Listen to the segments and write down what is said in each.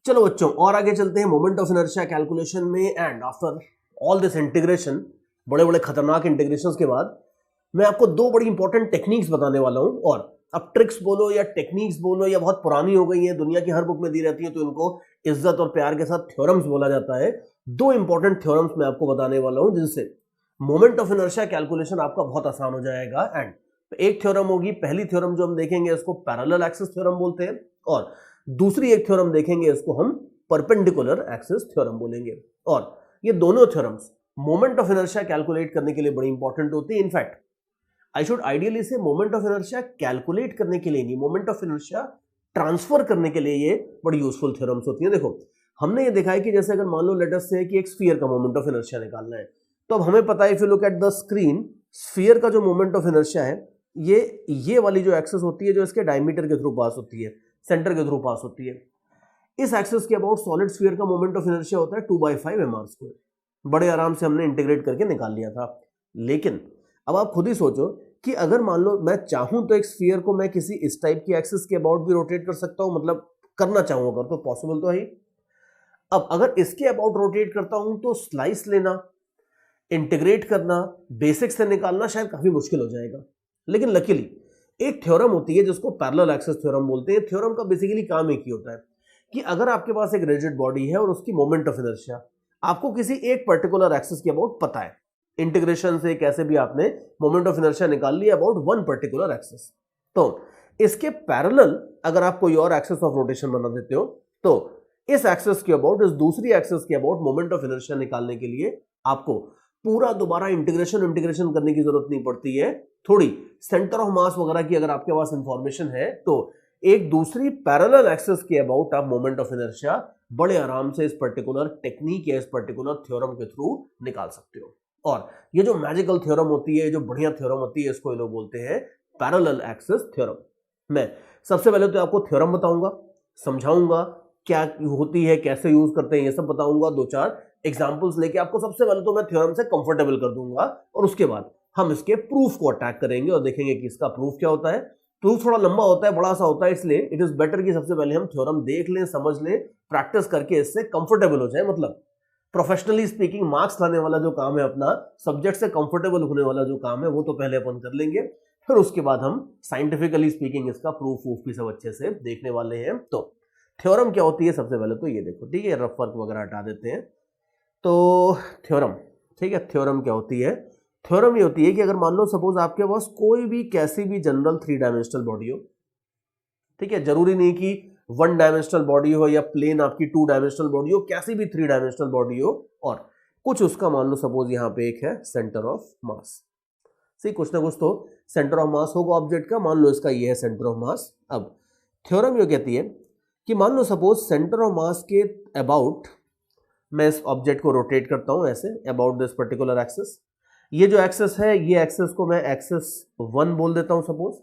चलो बच्चों और आगे चलते हैं मोमेंट ऑफ इनर्शिया कैलकुलेशन में। And after all this integration, बड़े बड़े खतरनाक इंटीग्रेशंस के बाद मैं आपको दो बड़ी इंपॉर्टेंट टेक्निक्स बताने वाला हूं। और अब ट्रिक्स बोलो या टेक्निक्स बोलो या बहुत पुरानी हो गई है, दुनिया की हर बुक में दी रहती है, तो इनको इज्जत और प्यार के साथ थ्योरम्स बोला जाता है। दो इंपॉर्टेंट थ्योरम्स मैं आपको बताने वाला हूं जिनसे मोमेंट ऑफ इनर्शिया कैलकुलेशन आपका बहुत आसान हो जाएगा। एंड एक थ्योरम होगी, पहली थ्योरम जो हम देखेंगे इसको पैरेलल एक्सिस थ्योरम बोलते हैं, और दूसरी एक थ्योरम देखेंगे इसको हम परपेंडिकुलर एक्सिस थ्योरम बोलेंगे। और ये दोनों theorems moment of inertia calculate करने के लिए बड़ी इंपॉर्टेंट होती है। इनफैक्ट आई शुड आइडियली से मोमेंट ऑफ इनर्शिया कैलकुलेट करने के लिए नहीं, मोमेंट ऑफ इनर्शिया ट्रांसफर करने के लिए ये बड़ी यूजफुल थ्योरम्स होती है। देखो हमने ये देखा है कि जैसे अगर मान लो लेट अस से कि एक स्फीयर का मोमेंट ऑफ इनर्शिया निकालना है, तो अब हमें पता है if you look at the screen, sphere का जो मोमेंट ऑफ इनर्शिया है ये वाली जो एक्सिस होती है जो इसके डायमीटर के थ्रू पास होती है, सेंटर के थ्रू पास होती है, इस एक्सिस के अबाउट सॉलिड स्फीयर का मोमेंट ऑफ इनर्शिया होता है 2/5 mr²। बड़े आराम से हमने इंटीग्रेट करके निकाल लिया था। लेकिन अब आप खुद ही सोचो कि अगर मान लो मैं चाहूं तो एक स्फीयर को मैं किसी इस टाइप की एक्सिस के अबाउट भी रोटेट कर सकता हूं, मतलब करना चाहूं अगर तो पॉसिबल तो है। अब अगर इसके अबाउट रोटेट करता हूं तो स्लाइस लेना, इंटीग्रेट करना, बेसिक से निकालना शायद काफी मुश्किल हो जाएगा। लेकिन लकीली एक थ्योरम होती है जिसको पैरेलल एक्सिस थ्योरम बोलते हैं। थ्योरम का बेसिकली काम एक ही होता है कि अगर आपके पास एक रिजिड बॉडी है और उसकी मोमेंट ऑफ इनर्शिया आपको किसी एक पर्टिकुलर एक्सिस के अबाउट पता है, इंटीग्रेशन से कैसे भी आपने मोमेंट ऑफ इनर्शिया निकाल लिया अबाउट वन पर्टिकुलर एक्सिस, तो इसके पैरेलल अगर आप कोई और एक्सिस ऑफ रोटेशन बना देते हो तो इस एक्सिस के अबाउट, इस दूसरी एक्सिस के अबाउट मोमेंट ऑफ इनर्शिया निकालने के लिए आपको पूरा दोबारा इंटीग्रेशन करने की जरूरत नहीं पड़ती है। थोड़ी सेंटर ऑफ मास वगैरह की अगर आपके पास इंफॉर्मेशन है तो एक दूसरी पैरेलल एक्सिस के अबाउट आप मोमेंट ऑफ इनर्शिया बड़े आराम से इस पर्टिकुलर टेक्निक या इस पर्टिकुलर थ्योरम के थ्रू निकाल सकते हो। और ये जो मैजिकल थ्योरम होती है, जो बढ़िया थ्योरम होती है, इसको ये लोग बोलते हैं पैरेलल एक्सिस थ्योरम। मैं सबसे पहले तो आपको थ्योरम बताऊंगा, समझाऊंगा क्या होती है, कैसे यूज करते हैं, ये सब बताऊंगा। दो चार एग्जांपल्स लेके आपको सबसे पहले तो मैं थ्योरम से कंफर्टेबल कर दूंगा और उसके बाद हम इसके प्रूफ को अटैक करेंगे और देखेंगे कि इसका प्रूफ क्या होता है। प्रूफ थोड़ा लंबा होता है, बड़ा सा होता है, इसलिए इट इज बेटर कि सबसे पहले हम थ्योरम देख लें, समझ लें, प्रैक्टिस करके इससे कंफर्टेबल हो जाए। मतलब प्रोफेशनली स्पीकिंग मार्क्स लाने वाला जो काम है अपना, सब्जेक्ट से कंफर्टेबल होने वाला जो काम है वो तो पहले अपन कर लेंगे, फिर उसके बाद हम साइंटिफिकली स्पीकिंग इसका प्रूफ भी सब अच्छे से देखने वाले हैं। तो थ्योरम क्या होती है सबसे पहले तो ये देखो, ठीक है, रफ वर्क वगैरह हटा देते हैं। तो थ्योरम, ठीक है, थ्योरम क्या होती है? थ्योरम ये होती है कि अगर मान लो सपोज आपके पास कोई भी कैसी भी जनरल 3 डायमेंशनल बॉडी हो, ठीक है, जरूरी नहीं कि 1 डायमेंशनल बॉडी हो या प्लेन आपकी 2 डायमेंशनल बॉडी हो, कैसी भी 3 डायमेंशनल बॉडी हो, और कुछ उसका मान लो सपोज यहाँ पे एक है सेंटर ऑफ मास। सही, कुछ ना कुछ तो सेंटर ऑफ मास होगा ऑब्जेक्ट का, मान लो इसका ये है सेंटर ऑफ मास। अब थ्योरम ये कहती है कि मान लो सपोज सेंटर ऑफ मास के अबाउट मैं इस ऑब्जेक्ट को रोटेट करता हूं ऐसे अबाउट दिस पर्टिकुलर एक्सिस। ये जो एक्सिस है, ये एक्सिस को मैं एक्सिस 1 बोल देता हूं। सपोज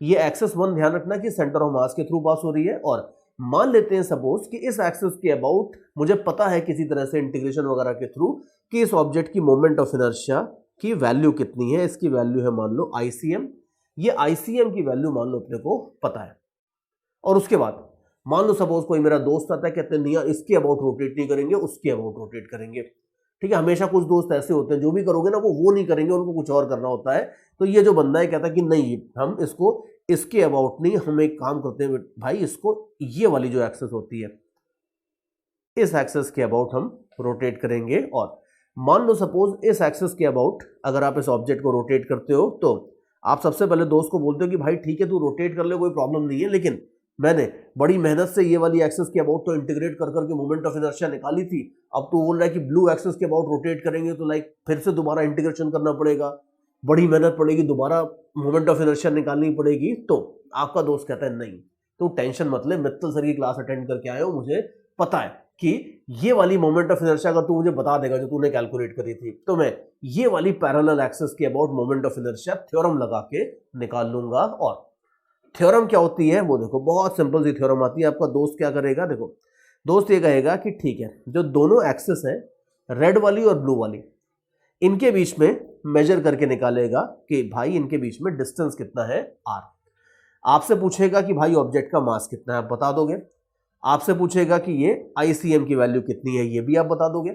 ये एक्सिस 1 ध्यान रखना कि सेंटर ऑफ मास के थ्रू पास हो रही है, और मान लेते हैं सपोज कि इस एक्सिस के अबाउट मुझे पता है किसी तरह से इंटीग्रेशन वगैरह के थ्रू कि इस ऑब्जेक्ट की मोमेंट ऑफ इनर्शिया की वैल्यू कितनी है। इसकी वैल्यू है मान लो ICM। ये ICM की वैल्यू मान लो अपने को पता है, और उसके बाद मान लो सपोज कोई मेरा दोस्त आता है, कहते हैं नहीं यार इसके अबाउट रोटेट नहीं करेंगे, उसके अबाउट रोटेट करेंगे। ठीक है, हमेशा कुछ दोस्त ऐसे होते हैं जो भी करोगे ना वो नहीं करेंगे, उनको कुछ और करना होता है। तो ये जो बंदा है कहता है कि नहीं हम इसको इसके अबाउट नहीं, हम एक काम करते हैं भाई, इसको ये वाली जो एक्सिस होती है इस एक्सिस के अबाउट हम रोटेट करेंगे। और मान लो सपोज इस एक्सिस के अबाउट अगर आप इस ऑब्जेक्ट को रोटेट करते हो तो आप सबसे पहले दोस्त को बोलते हो कि भाई ठीक है तू रोटेट कर ले, कोई प्रॉब्लम नहीं है, लेकिन मैंने बड़ी मेहनत से ये वाली एक्सिस के अबाउट तो इंटीग्रेट कर करके मोमेंट ऑफ इनर्शिया निकाली थी। अब तो बोल रहा है कि ब्लू एक्सिस के अबाउट रोटेट करेंगे तो लाइक फिर से दोबारा इंटीग्रेशन करना पड़ेगा, बड़ी मेहनत पड़ेगी, दोबारा मोमेंट ऑफ इनर्शिया निकालनी पड़ेगी। तो आपका दोस्त कहता है नहीं तो टेंशन मत ले, मित्तल सर की क्लास अटेंड करके आए हो, मुझे पता है कि ये वाली मोमेंट ऑफ इनर्शिया अगर तू मुझे बता देगा जो तूने कैलकुलेट करी थी तो मैं ये वाली पैरेलल एक्सिस के about moment of inertia theorem लगा के निकाल लूंगा। और थ्योरम क्या होती है वो देखो, बहुत सिंपल सी थ्योरम आती है। आपका दोस्त क्या करेगा, देखो दोस्त ये कहेगा कि ठीक है जो दोनों एक्सिस है रेड वाली और ब्लू वाली, इनके बीच में मेजर करके निकालेगा कि भाई इनके बीच में डिस्टेंस कितना है r। आपसे पूछेगा कि भाई ऑब्जेक्ट का मास कितना है, आप बता दोगे। आपसे पूछेगा कि ये ICM की वैल्यू कितनी है, ये भी आप बता दोगे।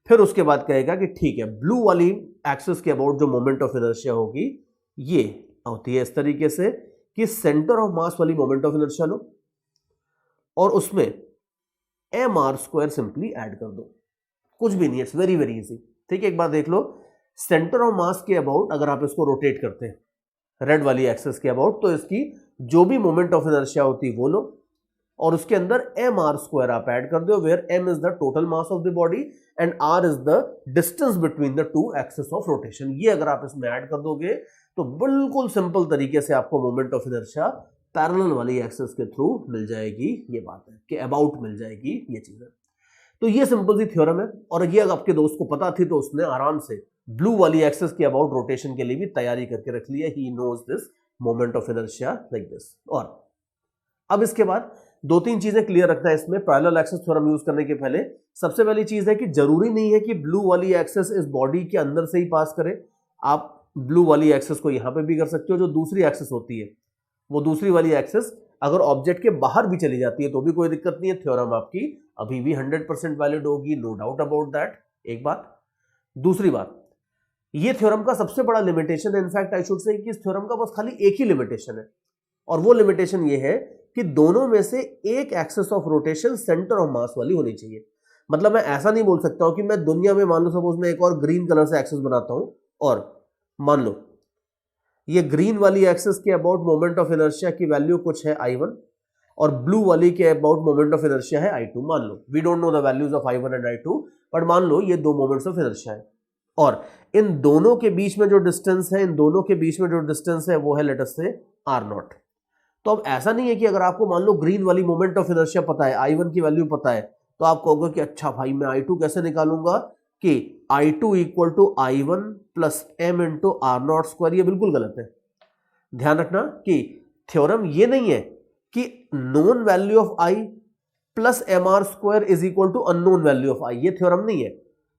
फिर उसके बाद कहेगा कि ठीक है, ब्लू वाली एक्सिस के अबाउट जो मोमेंट ऑफ इनर्शिया होगी ये होती है इस तरीके से कि सेंटर ऑफ मास वाली मोमेंट ऑफ इनर्शिया लो और उसमें mr² सिंपली ऐड कर दो, कुछ भी नहीं, इट्स वेरी वेरी इजी। ठीक है, एक बार देख लो, सेंटर ऑफ मास के अबाउट अगर आप इसको रोटेट करते हैं रेड वाली एक्सिस के अबाउट, तो इसकी जो भी मोमेंट ऑफ इनर्शिया होती है वो लो और उसके अंदर mr² आप ऐड कर दो, where m is the total mass of the body and r is the distance between the two axis of rotation. ये अगर आप इसमें ऐड कर दोगे तो बिल्कुल सिंपल तरीके से आपको मोमेंट ऑफ इनर्शिया पैरेलल वाली एक्सिस के थ्रू मिल जाएगी। ये बात है कि अबाउट मिल जाएगी, ये चीज है। तो ये सिंपल सी थ्योरम है और ये अगर आपके दोस्त को पता थी तो उसने आराम से ब्लू वाली एक्सिस की अबाउट रोटेशन के लिए भी तैयारी करके रख लिया। He knows this moment of inertia like this. और अब इसके बाद दो तीन चीजें क्लियर रखना है इसमें पैरेलल एक्सिस थ्योरम यूज करने के पहले। सबसे पहली चीज है कि जरूरी नहीं है कि ब्लू वाली एक्सिस इस बॉडी के अंदर से ही पास करे, आप ब्लू वाली एक्सिस को यहां पे भी कर सकते हो। जो दूसरी एक्सिस होती है वो दूसरी वाली एक्सिस अगर ऑब्जेक्ट के बाहर भी चली जाती है तो भी कोई दिक्कत नहीं है, थ्योरम आपकी अभी भी 100% वैलिड होगी, नो डाउट अबाउट दैट। एक बात। दूसरी बात, ये थ्योरम का सबसे बड़ा लिमिटेशन है, इनफैक्ट आई शुड से कि इस थ्योरम का बस खाली एक ही लिमिटेशन है और वो लिमिटेशन ये है कि दोनों में से एक axis of rotation centre of मास वाली होनी चाहिए। मतलब मैं ऐसा नहीं बोल सकता हूं कि मैं दुनिया में मान लो सपोज मैं एक और ग्रीन कलर से एक्सिस बनाता हूं और मान लो ये ग्रीन वाली एक्सिस के अबाउट मोमेंट ऑफ इनर्शिया की वैल्यू कुछ है I1 और ब्लू वाली के अबाउट मोमेंट ऑफ इनर्शिया है I2। मान लो we don't know the values of I1 and I2, but मान लो ये दो मोमेंट्स ऑफ इनर्शिया है और इन दोनों के बीच में जो डिस्टेंस है, इन दोनों के बीच में जो डिस्टेंस है वो है लेट अस से R0। तो अब ऐसा नहीं है कि अगर आपको मान लो ग्रीन वाली मोमेंट ऑफ इनर्शिया पता है, I1 की वैल्यू पता है, तो आप कहोगे कि अच्छा भाई मैं I2 कैसे निकालूंगा कि I2 equal to I1 plus m into R0²। ये बिल्कुल गलत है। ध्यान रखना कि थ्योरम ये नहीं है कि known value of I plus mr² is equal to unknown value of I। ये थ्योरम नहीं है।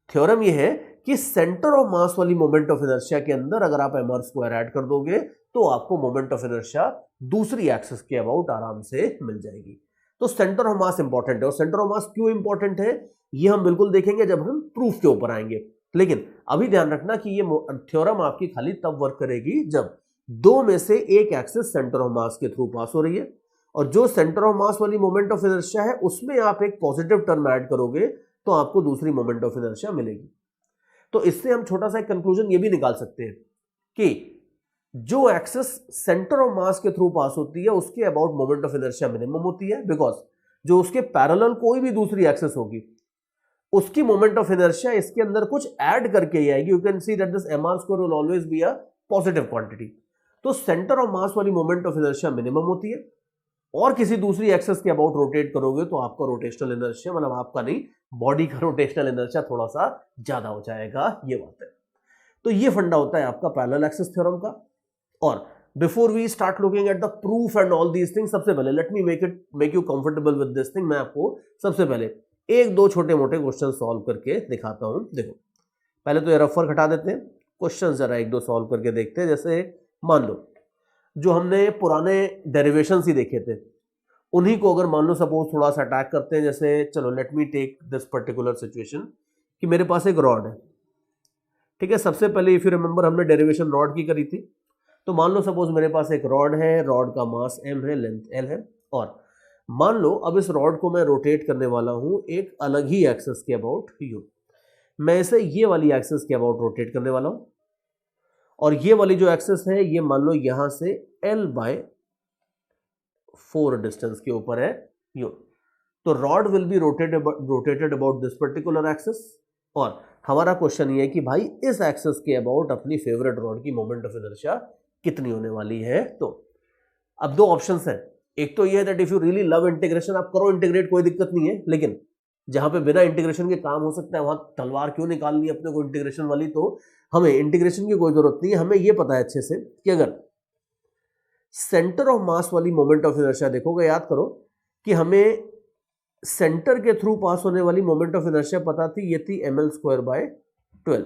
थ्योरम ये है कि सेंटर ऑफ मास वाली मोमेंट ऑफ इनर्शिया के अंदर अगर आप mr² ऐड कर दोगे तो आपको मोमेंट ऑफ इनर्शिया दूसरी एक्सिस के अबाउट आराम से मिल जाएगी। तो सेंटर ऑफ मास इंपॉर्टेंट है और सेंटर ऑफ मास क्यों इंपॉर्टेंट है ये हम बिल्कुल देखेंगे जब हम प्रूफ के ऊपर आएंगे। लेकिन अभी ध्यान रखना कि ये थ्योरम आपकी खाली तब वर्क करेगी जब दो में से एक एक्सिस सेंटर ऑफ मास के थ्रू पास हो रही है और जो सेंटर ऑफ मास वाली मोमेंट ऑफ इनर्शिया है उसमें आप एक पॉजिटिव टर्म ऐड करोगे तो आपको दूसरी मोमेंट ऑफ इनर्शिया मिलेगी। तो इससे हम छोटा सा एक कंक्लूजन ये भी निकाल सकते हैं कि जो एक्सिस सेंटर ऑफ मास के थ्रू पास होती है उसके about moment of inertia minimum होती है, बिकॉज जो उसके पैरेलल कोई भी दूसरी एक्सिस होगी उसकी मोमेंट ऑफ इनर्शिया इसके अंदर कुछ ऐड करके ही आएगी। You can see that this mr² will always be a positive quantity. तो सेंटर ऑफ मास वाली मोमेंट ऑफ इनर्शिया मिनिमम होती है और किसी दूसरी एक्सिस के अबाउट रोटेट करोगे तो आपका रोटेशनल इनर्शिया, मतलब आपका नहीं, बॉडी का रोटेशनल इनर्शिया थोड़ा सा ज्यादा हो जाएगा। ये बात है। तो ये फंडा होता है आपका पैरेलल एक्सिस थ्योरम का। और before we start looking at the proof and all these things, सबसे पहले let me make you comfortable with this thing. मैं आपको सबसे पहले एक दो छोटे मोटे क्वेश्चन सॉल्व करके दिखाता हूं। देखो पहले तो ये रफर हटा देते हैं, क्वेश्चन जरा एक दो सॉल्व करके देखते हैं। जैसे मान लो जो हमने पुराने डेरिवेशन ही देखे थे उन्हीं को अगर मान लो सपोज थोड़ा सा अटैक करते हैं। जैसे चलो let me take this particular situation कि मेरे पास एक रॉड है, ठीक है। सबसे पहले इफ यू रिमेंबर हमने डेरिवेशन रॉड की करी थी। तो मान लो सपोज मेरे पास एक रॉड है, रॉड का मास m है, लेंथ l है और मान लो अब इस रॉड को मैं रोटेट करने वाला हूं एक अलग ही एक्सिस के अबाउट u। मैं इसे ये वाली एक्सिस के अबाउट रोटेट करने वाला हूं और ये वाली जो एक्सिस है ये मान लो यहां से l/4 डिस्टेंस के ऊपर है u। तो rod will be rotated about this particular axis और हमारा क्वेश्चन ये है कि भाई इस एक्सिस के अबाउट अपनी फेवरेट रॉड की मोमेंट ऑफ इनर्शिया कितनी होने वाली है। तो अब दो ऑप्शंस हैं। एक तो ये है that if you really love integration आप करो इंटीग्रेट, कोई दिक्कत नहीं है, लेकिन जहां पे बिना इंटीग्रेशन के काम हो सकता है वहां तलवार क्यों निकालनी है अपने को इंटीग्रेशन वाली। तो हमें इंटीग्रेशन की कोई जरूरत नहीं है। हमें यह पता है अच्छे से कि अगर सेंटर ऑफ मास वाली मोमेंट ऑफ इनर्शिया देखोगे, याद करो कि हमें सेंटर के थ्रू पास होने वाली मोमेंट ऑफ इनर्शिया पता थी, ये थी ml²/12।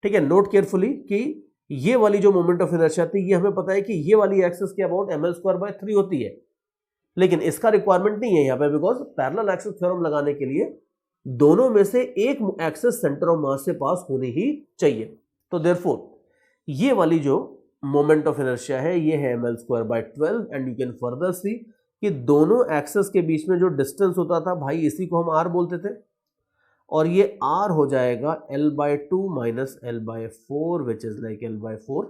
ठीक है, नोट केयरफुली कि ये वाली जो मोमेंट ऑफ इनर्शिया थी ये हमें पता है कि ये वाली एक्सिस के अबाउट ml²/3 होती है। लेकिन इसका रिक्वायरमेंट नहीं है यहाँ पे, बिकॉज पैरेलल एक्सेस थ्योरम लगाने के लिए दोनों में से एक एक्सेस सेंटर ऑफ मास से पास होनी ही चाहिए। तो देयरफॉर ये वाली जो मोमेंट ऑफ इनर्शिया है ये है ml²/12 and you can further see कि दोनों एक्सेस के बीच में जो डिस्टेंस होता था भाई इसी को हम r बोलते थे, और ये r हो जाएगा l/2 minus l/4 which is like l/4।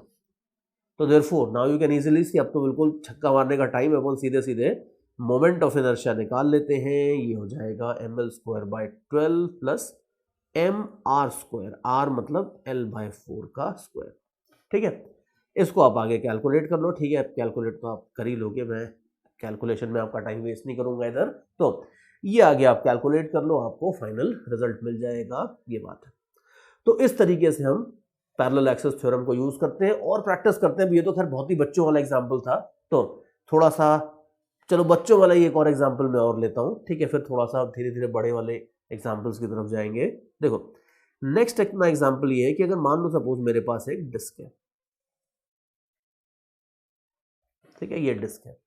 तो therefore now you can easily सी, अब तो बिल्कुल छक्का मारने का टाइम है, अपन सीधे सीधे मोमेंट ऑफ इनर्शिया निकाल लेते हैं। ये हो जाएगा ml²/12 प्लस mr², r मतलब l/4 का स्क्वायर। ठीक है, इसको आप आगे कैलकुलेट कर लो। ठीक है, कैलकुलेट तो आप कर ही लोगे, मैं कैलकुलेशन में आपका टाइम वेस्ट नहीं करूंगा इधर। तो ये आगे आप कैलकुलेट कर लो, आपको फाइनल रिजल्ट मिल जाएगा, ये बात है। तो इस तरीके से हम पैरेलल एक्सेस थ्योरम को यूज करते हैं और प्रैक्टिस करते हैं। ये तो खैर बहुत ही बच्चों वाला एग्जाम्पल था, तो थोड़ा सा चलो बच्चों वाला ही एक और एग्जाम्पल मैं और लेता हूँ। ठीक है, फिर थोड़ा सा धीरे धीरे बड़े वाले एग्जाम्पल्स की तरफ जाएंगे। देखो नेक्स्ट अपना एग्जाम्पल ये है कि अगर मान लो सपोज मेरे पास एक डिस्क है, ठीक है, ये डिस्क है,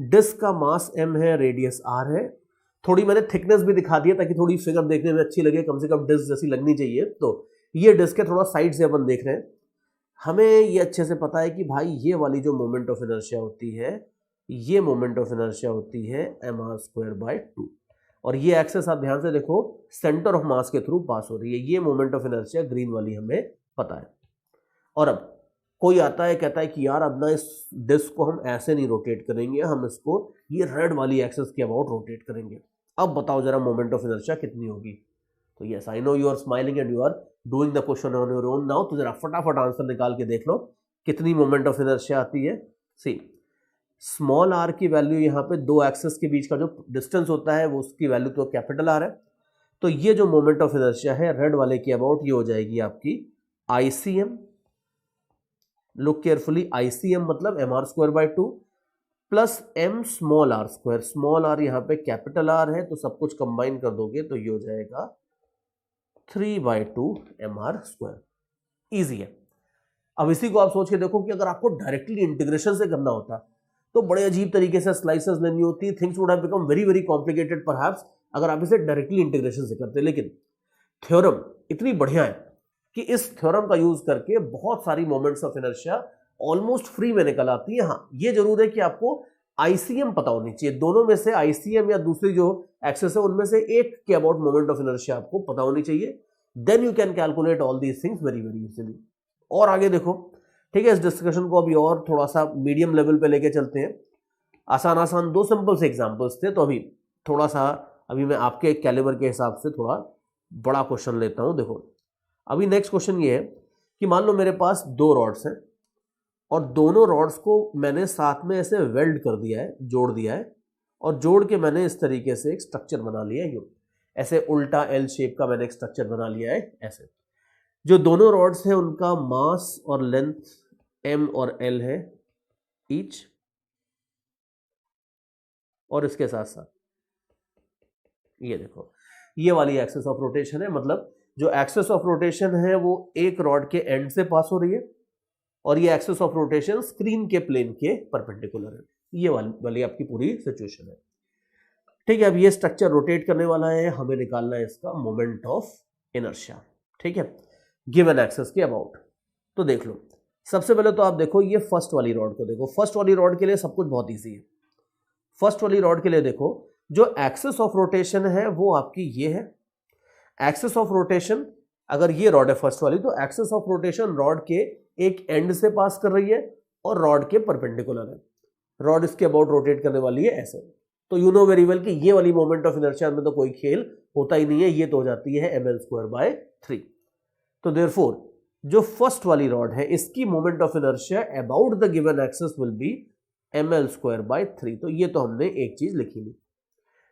डिस्क का मास m है, रेडियस r है। थोड़ी मैंने थिकनेस भी दिखा दिया ताकि थोड़ी फिगर देखने में अच्छी लगे, कम से कम डिस्क जैसी लगनी चाहिए। तो ये डिस्क है, थोड़ा साइड से अपन देख रहे हैं। हमें ये अच्छे से पता है कि भाई ये वाली जो मोमेंट ऑफ इनर्शिया होती है, ये मोमेंट ऑफ इनर्शिया होती है mr²/2, और ये एक्सेस आप ध्यान से देखो सेंटर ऑफ मास के थ्रू पास हो रही है। ये मोमेंट ऑफ इनर्शिया ग्रीन वाली हमें पता है। और अब कोई आता है कहता है कि यार अब ना इस डिस्क को हम ऐसे नहीं रोटेट करेंगे, हम इसको ये रेड वाली एक्सेस के अबाउट रोटेट करेंगे। अब बताओ जरा मोमेंट ऑफ इनर्शिया कितनी होगी। तो yes I know you are smiling and you are doing the question on your own now. तो जरा फटाफट आंसर निकाल के देख लो कितनी मोमेंट ऑफ इनर्शिया आती है। सी स्मॉल आर की वैल्यू यहाँ पे दो एक्सेस के बीच का जो डिस्टेंस होता है वो उसकी वैल्यू तो कैपिटल आर है। तो ये जो मोमेंट ऑफ इनर्शिया है रेड वाले के अबाउट ये हो जाएगी आपकी ICM। लुक केयरफुली, ICM मतलब mr²/2 plus m small r square. Small r यहाँ पे कैपिटल R है, तो सब कुछ कंबाइन कर दोगे तो ये हो जाएगा 3/2 mr²। इजी है। अब इसी को आप सोच के देखो कि अगर आपको डायरेक्टली इंटीग्रेशन से करना होता तो बड़े अजीब तरीके से स्लाइसेस लेनी होती, things would have become very very complicated perhaps अगर आप इसे डायरेक्टली इंटीग्रेशन से करते। लेकिन थ्योरम इतनी बढ़िया है कि इस थ्योरम का यूज करके बहुत सारी moments of inertia almost free में निकल आती है। हाँ ये जरूर है कि आपको ICM पता होनी चाहिए, दोनों में से ICM या दूसरी जो एक्सेस है उनमें से एक के अबाउट मोमेंट ऑफ इनर्शिया आपको पता होनी चाहिए। Then you can calculate all these things very very easily. और आगे देखो, ठीक है, इस डिस्कशन को अभी और थोड़ा सा मीडियम लेवल पे लेके चलते हैं। आसान आसान दो सिंपल से एग्जांपल्स थे, तो अभी थोड़ा सा अभी मैं आपके कैलिबर के हिसाब से थोड़ा बड़ा क्वेश्चन लेता हूं। देखो अभी नेक्स्ट क्वेश्चन ये है कि मान लो मेरे पास दो रॉड्स हैं और दोनों रॉड्स को मैंने साथ में ऐसे वेल्ड कर दिया है, जोड़ दिया है, और जोड़ के मैंने इस तरीके से एक स्ट्रक्चर बना लिया है। यूं ऐसे उल्टा L शेप का मैंने एक स्ट्रक्चर बना लिया है। ऐसे जो दोनों रॉड्स हैं उनका मास और लेंथ m और l है ईच, और इसके साथ साथ ये देखो ये वाली एक्सिस ऑफ रोटेशन है। मतलब जो एक्सिस ऑफ रोटेशन है वो एक रॉड के एंड से पास हो रही है और ये एक्सिस ऑफ रोटेशन स्क्रीन के प्लेन के परपेंडिकुलर है। ये वाली आपकी पूरी सिचुएशन है। ठीक है, अब ये स्ट्रक्चर रोटेट करने वाला है, हमें निकालना है इसका मोमेंट ऑफ इनर्शिया। ठीक है, गिवन एक्सिस के अबाउट। तो देख लो सबसे पहले तो आप देखो ये फर्स्ट वाली रॉड को देखो। फर्स्ट वाली रॉड के लिए सब कुछ बहुत ईजी है। फर्स्ट वाली रॉड के लिए देखो जो एक्सिस ऑफ रोटेशन है वो आपकी ये है। एक्सिस ऑफ रोटेशन अगर ये रॉड है फर्स्ट वाली, तो एक्सिस ऑफ रोटेशन रॉड के एक एंड से पास कर रही है और रॉड के परपेंडिकुलर है। रॉड इसके अबाउट रोटेट करने वाली है ऐसे। तो यू नो वेरी वेल कि ये वाली मोमेंट ऑफ इनर्शिया में तो कोई खेल होता ही नहीं है, ये तो हो जाती है ml²/3। तो देयरफॉर जो फर्स्ट वाली रॉड है इसकी moment of inertia about the given axis will be ml²/3। तो ये तो हमने एक चीज लिखी ली,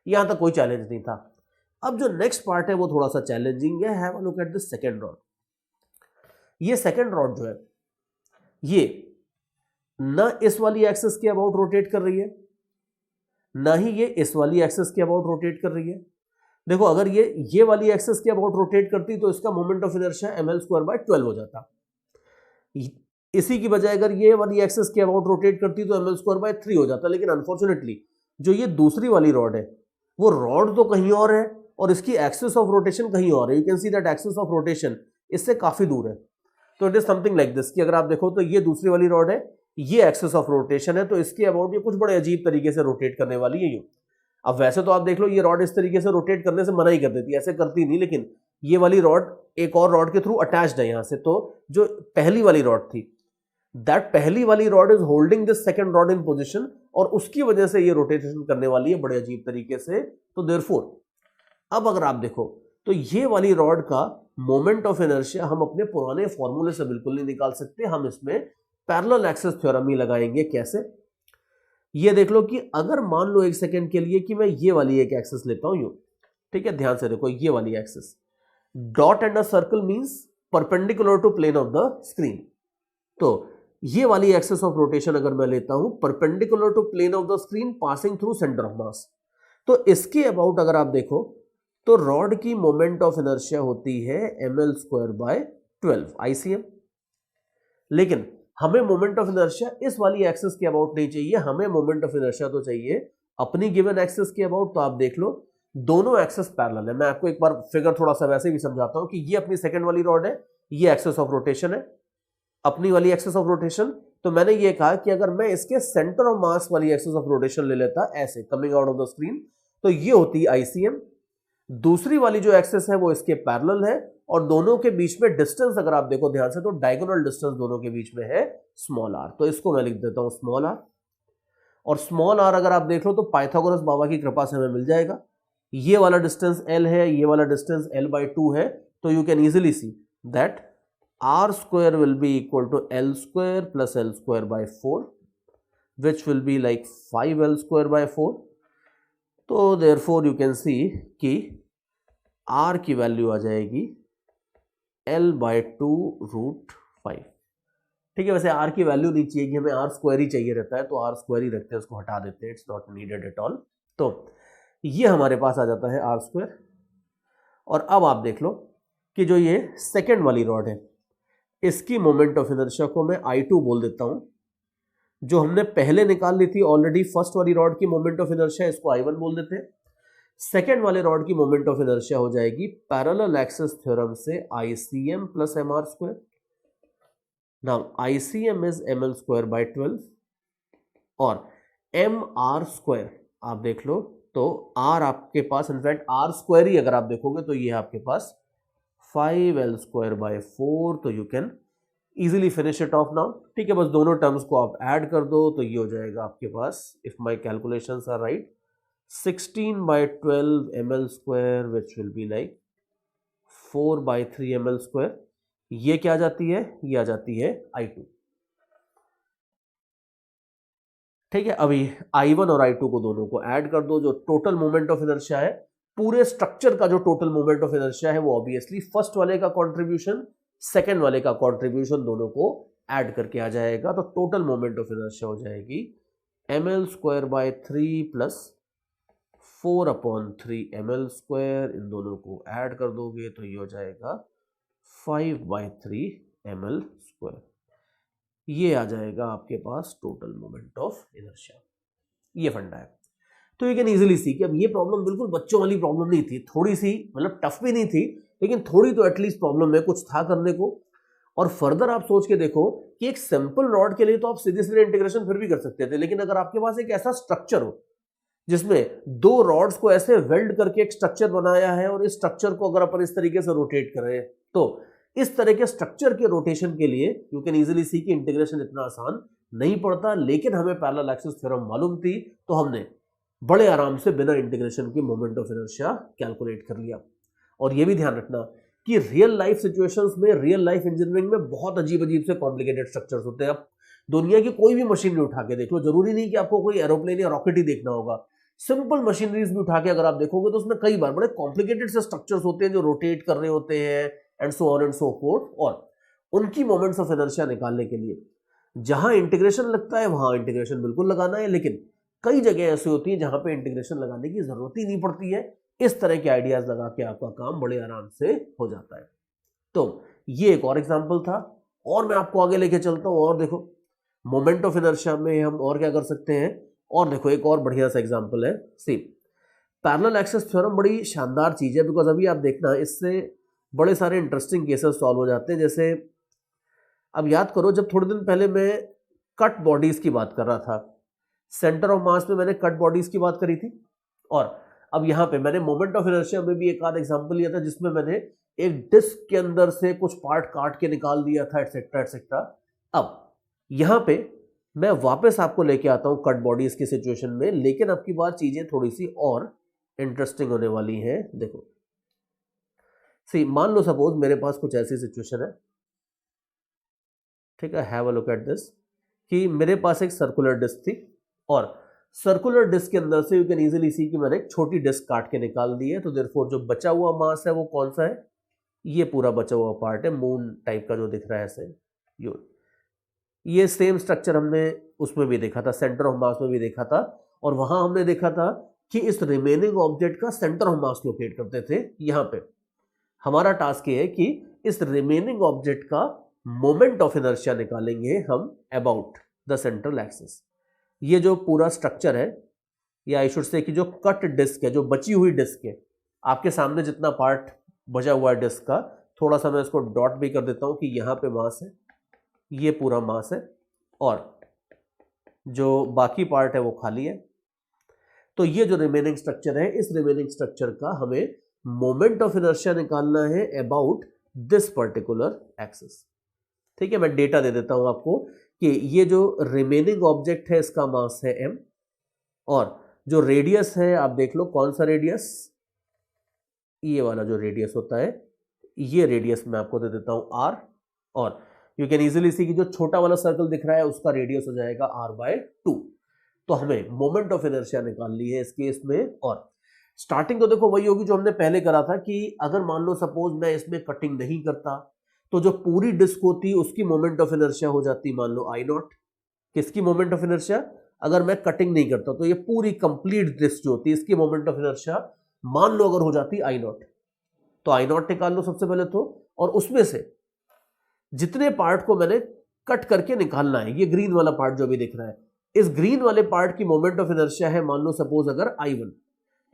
यहां तक कोई चैलेंज नहीं था। अब जो नेक्स्ट पार्ट है वो थोड़ा सा चैलेंजिंग है। Have a look at the second rod. ये सेकंड रॉड जो है ये ना इस वाली एक्सिस के अबाउट रोटेट कर रही है, ना ही ये इस वाली एक्सिस के अबाउट रोटेट कर रही है। देखो अगर ये वाली एक्सिस के अबाउट रोटेट करती तो इसका मोमेंट ऑफ इनर्शिया ml²/12 हो जाता। इसी की बजाय अगर ये वाली एक्सिस के अबाउट रोटेट करती तो ml²/3 हो जाता। लेकिन अनफॉर्चुनेटली जो ये दूसरी वाली रॉड है वो रॉड तो कहीं और है और इसकी एक्सिस ऑफ रोटेशन कहीं और है। You can see that axis of rotation इससे काफी दूर है। तो it is something like this कि अगर आप देखो तो ये दूसरी वाली रॉड है, ये एक्सिस ऑफ रोटेशन है, तो इसके अबाउट ये कुछ बड़े अजीब तरीके से रोटेट करने वाली है यूं। अब वैसे तो आप देख लो ये रॉड इस तरीके से रोटेट करने से मना ही कर देती है, ऐसे करती नहीं, लेकिन ये वाली रॉड एक और रॉड के थ्रू अटैच्ड है यहां से। तो जो पहली वाली रॉड थी, दैट पहली वाली rod is holding this second rod in position और उसकी वजह से ये रोटेशन करने वाली है बड़े अजीब तरीके से। तो देयरफॉर अब अगर आप देखो तो ये वाली रॉड का मोमेंट ऑफ इनर्शिया हम अपने पुराने फॉर्मूले से बिल्कुल नहीं निकाल सकते, हम इसमें पैरेलल एक्सिस थ्योरम ही लगाएंगे। कैसे? ये देख लो कि अगर मान लो एक सेकंड के लिए कि मैं ये वाली एक एक्सिस लेता हूं यूं, ठीक है, ध्यान से देखो ये वाली axis, dot and a circle means perpendicular to plane of the screen. तो ये वाली एक्सिस ऑफ रोटेशन अगर मैं लेता हूं perpendicular to plane of the screen passing through centre of mass, तो इसके अबाउट अगर आप देखो तो रॉड की मोमेंट ऑफ इनर्शिया होती है ml²/12 ICM। लेकिन हमें मोमेंट ऑफ इनर्शिया इस वाली एक्सिस के अबाउट नहीं चाहिए, हमें मोमेंट ऑफ इनर्शिया तो चाहिए अपनी गिवन एक्सिस के अबाउट। तो आप देख लो दोनों एक्सिस पैरेलल है। मैं आपको एक बार फिगर थोड़ा सा वैसे भी समझाता हूं कि ये अपनी सेकंड वाली रॉड है, ये एक्सिस ऑफ रोटेशन है, अपनी वाली एक्सिस ऑफ रोटेशन। तो मैंने ये कहा कि अगर मैं इसके सेंटर ऑफ मास वाली एक्सिस ऑफ रोटेशन ले लेता ऐसे coming out of the screen, तो ये होती ICM। दूसरी वाली जो एक्सिस है वो इसके पैरेलल है और दोनों के बीच में डिस्टेंस अगर आप देखो ध्यान से तो डायगोनल डिस्टेंस दोनों के बीच में है स्मॉल r। तो इसको मैं लिख देता हूं स्मॉल r, और स्मॉल r अगर आप देख लो तो पाइथागोरस बाबा की कृपा से हमें मिल जाएगा। ये वाला डिस्टेंस l है, ये वाला डिस्टेंस l/2 है। तो you can easily see that r² will be equal to l² plus l²/4 which will be like 5l²/4। तो देयरफॉर यू कैन सी कि r की वैल्यू आ जाएगी l/2√5। ठीक है, वैसे r की वैल्यू नहीं चाहिए, हमें r² ही चाहिए रहता है, तो r² ही रखते हैं, उसको हटा देते हैं, it's not needed at all. तो ये हमारे पास आ जाता है r²। और अब आप देख लो कि जो ये सेकेंड वाली रॉड है इसकी मोमेंट ऑफ इनर्शिया को मैं I2 बोल देता हूं। जो हमने पहले निकाल ली थी ऑलरेडी फर्स्ट वाली रॉड की मोमेंट ऑफ इनर्शिया, इसको I1 बोल देते हैं। सेकेंड वाले रॉड की मोमेंट ऑफ इनर्शिया हो जाएगी पैरेलल एक्सिस थ्योरम से ICM plus mr²। Now ICM is ml²/12 और mr² आप देख लो तो r आपके पास इनफैक्ट r² ही अगर आप देखोगे तो ये है आपके पास 5l²/4। तो you can easily finish it of now. ठीक है, बस दोनों टर्म्स को आप ऐड कर दो तो ये हो जाएगा आपके पास, if my calculations are right, 16/12 ml² which will be like 4/3 ml²। ये क्या आ जाती है? ये आ जाती है I2। ठीक है, अभी I1 और I2 को दोनों को ऐड कर दो, जो टोटल मोमेंट ऑफ इनर्शिया है पूरे स्ट्रक्चर का, जो टोटल मोमेंट ऑफ इनर्शिया है वो ऑब्वियसली फर्स्ट वाले का कंट्रीब्यूशन सेकेंड वाले का कंट्रीब्यूशन दोनों को ऐड करके आ जाएगा। तो टोटल मोमेंट ऑफ इनर्शिया हो जाएगी ml²/3 प्लस 4/3 ml²। इन दोनों को ऐड कर दोगे तो ये हो जाएगा 5/3 ml²। ये आ जाएगा आपके पास टोटल मोमेंट ऑफ इनर्शिया। ये फंडा है। तो यू कैन इजीली सी कि अब ये प्रॉब्लम बिल्कुल बच्चों वाली प्रॉब्लम नहीं थी, थोड़ी सी मतलब टफ भी नहीं थी, लेकिन थोड़ी तो एटलीस्ट प्रॉब्लम में कुछ था करने को। और फर्दर आप सोच के देखो कि एक सिंपल रॉड के लिए तो आप सीधे सीधे इंटीग्रेशन फिर भी कर सकते थे, लेकिन अगर आपके पास एक ऐसा स्ट्रक्चर हो जिसमें दो रॉड्स को ऐसे वेल्ड करके एक स्ट्रक्चर बनाया है और इस स्ट्रक्चर को अगर अपन इस तरीके से रोटेट करें, तो इस तरह के स्ट्रक्चर के रोटेशन के लिए यू कैन इजीली सी कि इंटीग्रेशन इतना आसान नहीं पड़ता। लेकिन हमें पैरेलल एक्सिस थ्योरम मालूम थी तो हमने बड़े आराम से बिना इंटीग्रेशन की मोमेंट ऑफ इनर्शिया कैलकुलेट कर लिया। और ये भी ध्यान रखना कि रियल लाइफ सिचुएशंस में, रियल लाइफ इंजीनियरिंग में बहुत अजीब अजीब से कॉम्प्लिकेटेड स्ट्रक्चर्स होते हैं। आप दुनिया की कोई भी मशीनरी उठा के देख लो, जरूरी नहीं कि आपको कोई एरोप्लेन या रॉकेट ही देखना होगा, सिंपल मशीनरीज भी उठा के अगर आप देखोगे तो उसमें कई बार बड़े कॉम्प्लिकेटेड से स्ट्रक्चर्स होते हैं जो रोटेट कर रहे होते हैं and so on and so fourth. और उनकी मोमेंट्स ऑफ इनर्शिया निकालने के लिए जहां इंटीग्रेशन लगता है वहां इंटीग्रेशन बिल्कुल लगाना है, लेकिन कई जगह ऐसी होती है जहां पे इंटीग्रेशन लगाने की जरूरत ही नहीं पड़ती है। इस तरह के आइडियाज लगा के आपका काम बड़े आराम से हो जाता है। तो ये एक और एग्जांपल था और मैं आपको आगे लेके चलता हूं। और देखो मोमेंट ऑफ इनर्शिया में हम और क्या कर सकते हैं, और देखो एक और बढ़िया सा एग्जांपल है, सी पैरेलल एक्सेस थ्योरम बड़ी शानदार चीज है, बिकॉज अभी आप देखना इससे बड़े सारे इंटरेस्टिंग केसेस सॉल्व हो जाते हैं। जैसे अब याद करो, जब थोड़े दिन पहले मैं कट बॉडीज की बात कर रहा था, सेंटर ऑफ मास में मैंने कट बॉडीज की बात करी थी, और अब यहां पे मैंने मोमेंट ऑफ इनर्शिया में भी एक आध एग्जांपल लिया था जिसमें मैंने एक डिस्क के अंदर से कुछ पार्ट काट के निकाल दिया था, एटसेट्रा एटसेट्रा। अब यहां पे मैं वापस आपको लेके आता हूं कट बॉडीज की सिचुएशन में, लेकिन अब की बार चीजें थोड़ी सी और इंटरेस्टिंग होने वाली है। देखो सी, मान लो सपोज मेरे पास कुछ ऐसी सिचुएशन है, ठीक है, have a look at this, कि मेरे पास एक सर्कुलर डिस्क थी और सर्कुलर डिस्क के अंदर से यू कैन इजीली सी कि मैंने एक छोटी डिस्क काट के निकाल दी है। तो देयरफॉर जो बचा हुआ मास है वो कौन सा है, ये पूरा बचा हुआ पार्ट है, मून टाइप का जो दिख रहा है ऐसे। ये सेम स्ट्रक्चर हमने उसमें भी देखा था, सेंटर ऑफ मास में भी देखा था, और वहां हमने देखा था कि इस रिमेनिंग ऑब्जेक्ट का सेंटर ऑफ मास लोकेट करते थे। यहां पे हमारा टास्क ये है कि इस रिमेनिंग ऑब्जेक्ट का मोमेंट ऑफ इनर्शिया निकालेंगे हम अबाउट द सेंट्रल एक्सिस। ये जो पूरा स्ट्रक्चर है, या आई शुड से कि जो कट डिस्क है, जो बची हुई डिस्क है, आपके सामने जितना पार्ट बचा हुआ है डिस्क का, थोड़ा सा मैं इसको डॉट भी कर देता हूं कि यहां पे मास है, ये पूरा मास है, और जो बाकी पार्ट है वो खाली है। तो ये जो रिमेनिंग स्ट्रक्चर है, इस रिमेनिंग स्ट्रक्चर का हमें मोमेंट ऑफ इनर्शिया निकालना है अबाउट दिस पर्टिकुलर एक्सिस। ठीक है, मैं डेटा दे देता हूं आपको कि ये जो रिमेनिंग ऑब्जेक्ट है इसका मास है m, और जो रेडियस है आप देख लो कौन सा रेडियस, ये वाला जो रेडियस होता है, ये रेडियस मैं आपको दे देता हूं r, और यू कैन इजीली सी कि जो छोटा वाला सर्कल दिख रहा है उसका रेडियस हो जाएगा r/2। तो हमें मोमेंट ऑफ इनर्शिया निकालनी है इस केस में, और स्टार्टिंग तो देखो वही होगी जो हमने पहले करा था कि अगर मान लो सपोज मैं इसमें कटिंग नहीं करता तो जो पूरी डिस्क होती उसकी मोमेंट ऑफ इनर्शिया हो जाती मान लो I0। किसकी मोमेंट ऑफ इनर्शिया, अगर मैं कटिंग नहीं करता तो ये पूरी कंप्लीट डिस्क जो होती है इसकी मोमेंट ऑफ इनर्शिया मान लो अगर हो जाती I0। तो I0 निकाल लो सबसे पहले तो, और उसमें से जितने पार्ट को मैंने कट करके निकालना है, ये ग्रीन वाला पार्ट जो भी दिख रहा है, इस ग्रीन वाले पार्ट की मोमेंट ऑफ इनर्शिया है मान लो सपोज अगर I1,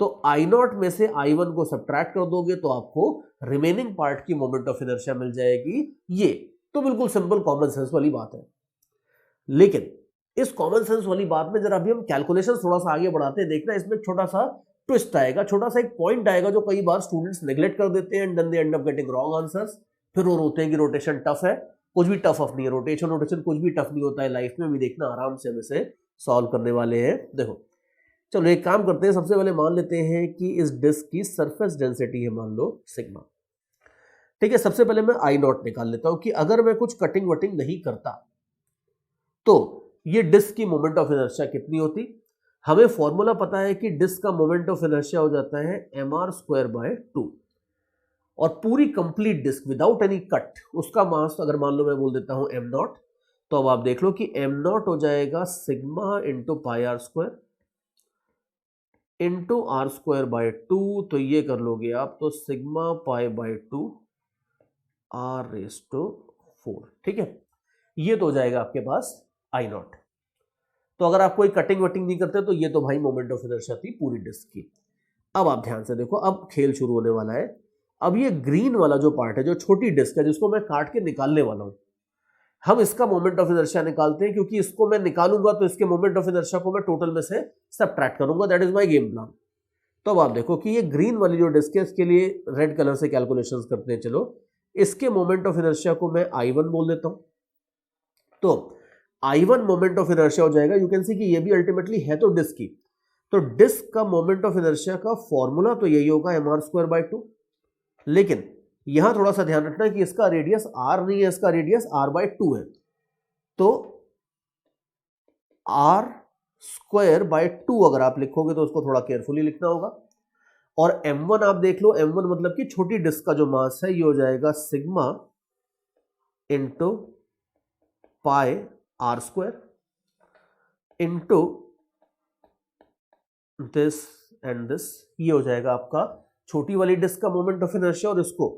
तो I0 में से I1 को सब्ट्रैक्ट कर दोगे तो आपको रिमेनिंग पार्ट की मोमेंट ऑफ इनर्शिया मिल जाएगी। ये तो बिल्कुल सिंपल कॉमन सेंस वाली बात है, लेकिन इस कॉमन सेंस वाली बात में जरा अभी हम कैलकुलेशन थोड़ा सा आगे बढ़ाते हैं। देखना इसमें छोटा सा ट्विस्ट आएगा, छोटा सा एक पॉइंट आएगा जो कई बार स्टूडेंट्स नेग्लेक्ट कर देते हैं, and then they end up getting wrong answers. फिर वो रोते हैं कि रोटेशन टफ है, कुछ भी टफ नहीं है, रोटेशन कुछ भी टफ नहीं होता है लाइफ में भी। देखना आराम से हम इसे सॉल्व करने वाले हैं। देखो चलो एक काम करते हैं, सबसे पहले मान लेते हैं कि इस डिस्क की सरफेस डेंसिटी है मान लो सिग्मा। ठीक है, सबसे पहले मैं I0 निकाल लेता हूं कि अगर मैं कुछ कटिंग वटिंग नहीं करता तो ये डिस्क की मोमेंट ऑफ इनर्शिया कितनी होती। हमें फॉर्मूला पता है कि डिस्क का मोमेंट ऑफ इनर्शिया हो जाता है mr²/2, और पूरी complete disc without any cut उसका मास अगर मान लो मैं बोल देता हूं m0, तो अब आप देख लो कि m0 हो जाएगा sigma into pi R square into r²/2। तो ये कर लोगे आप तो सिग्मा पाई/2 r⁴। ठीक है, ये तो हो जाएगा आपके पास I0। तो अगर आप कोई कटिंग वटिंग नहीं करते तो ये तो भाई मोमेंट ऑफ इनर्शिया थी पूरी डिस्क की। अब आप ध्यान से देखो, अब खेल शुरू होने वाला है। अब ये ग्रीन वाला जो पार्ट है, जो छोटी डिस्क है जिसको मैं काट के निकालने वाला हूं, हम इसका मोमेंट ऑफ इनर्शिया निकालते हैं, क्योंकि इसको मैं निकालूंगा तो इसके मोमेंट ऑफ इनर्शिया को मैं टोटल में से सबट्रैक्ट करूंगा। That is my game plan. तो अब आप देखो कि ये ग्रीन वाली जो डिस्क है इसके लिए रेड कलर से कैलकुलेशंस करते हैं। चलो इसके मोमेंट ऑफ इनर्शिया को मैं I1 बोल देता हूं, तो I1 मोमेंट ऑफ इनर्शिया हो जाएगा। यू कैन सी कि ये भी अल्टीमेटली है तो डिस्क की, तो डिस्क का मोमेंट ऑफ इनर्शिया का फॉर्मूला तो यही होगा mr²/2, लेकिन यहां थोड़ा सा ध्यान रखना कि इसका रेडियस r नहीं है, इसका रेडियस r/2 है। तो r²/2 अगर आप लिखोगे तो उसको थोड़ा केयरफुली लिखना होगा। और m1 आप देख लो, m1 मतलब कि छोटी डिस्क का जो मास है ये हो जाएगा sigma into pi r² into this and this, ये हो जाएगा आपका छोटी वाली डिस्क का मोमेंट ऑफ इनर्शिया। और इसको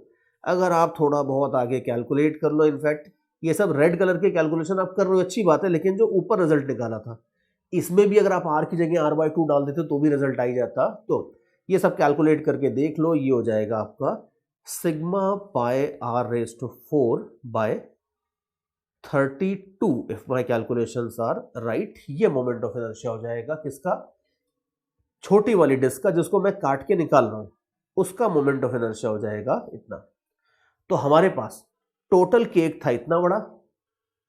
अगर आप थोड़ा बहुत आगे कैलकुलेट कर लो, इनफैक्ट ये सब रेड कलर के कैलकुलेशन आप कर रहे हो अच्छी बात है, लेकिन जो ऊपर रिजल्ट निकाला था इसमें भी अगर आप r की जगह r/2 डाल देते तो भी रिजल्ट आ ही जाता। तो ये सब कैलकुलेट करके देख लो, ये हो जाएगा आपका sigma pi r⁴/32 if my calculations are right. ये मोमेंट ऑफ इनर्शिया हो जाएगा किसका, छोटी वाली डिस्क का, जिसको मैं काट के निकाल रहा हूं, उसका मोमेंट ऑफ इनर्शिया हो जाएगा इतना। तो हमारे पास टोटल केक था इतना बड़ा,